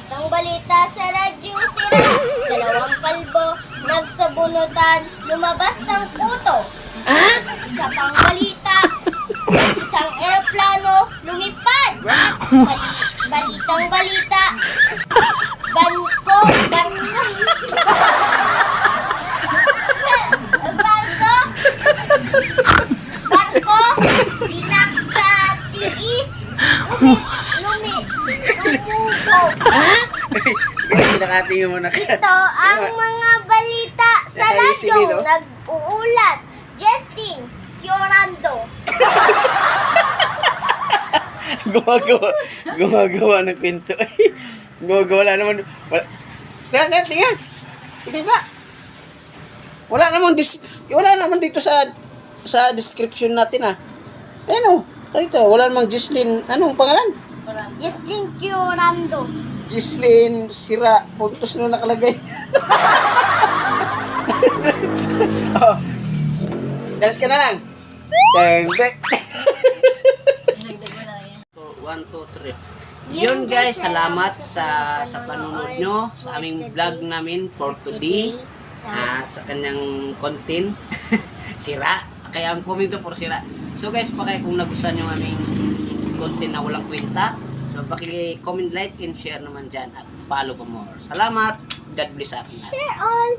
Balitang balita sa radyo sira. Dalawang kalbo, nagsabunutan, lumabas ang puto. Isa pang balita, isang eroplano, lumipad. Balitang balita, barko, dinakatiis, lumupo. Pinakatingin mo na ka. Ito ang mga balita sa radyo nag-uulat. Justin Fiorando. Gumagawa ng kwento. Wala naman. Tingnan. Tingnan ka. Wala naman dito sa description natin Ano? Ito, wala namang Gisline. Anong pangalan? Justin Fiorando. Gisline Sira. Puntos na nakalagay. Oh. Dance ka na lang. Dang, dang. 1, 2, 3. Yun guys, salamat sa panunod nyo sa aming vlog namin for today. Sa kanyang content. Sira. Kaya ang comment for sira. So guys, kung nagustuhan nyo aming content na walang kwenta, so paki-comment, like, and share naman dyan at follow for more. Salamat. God bless atin. Share all.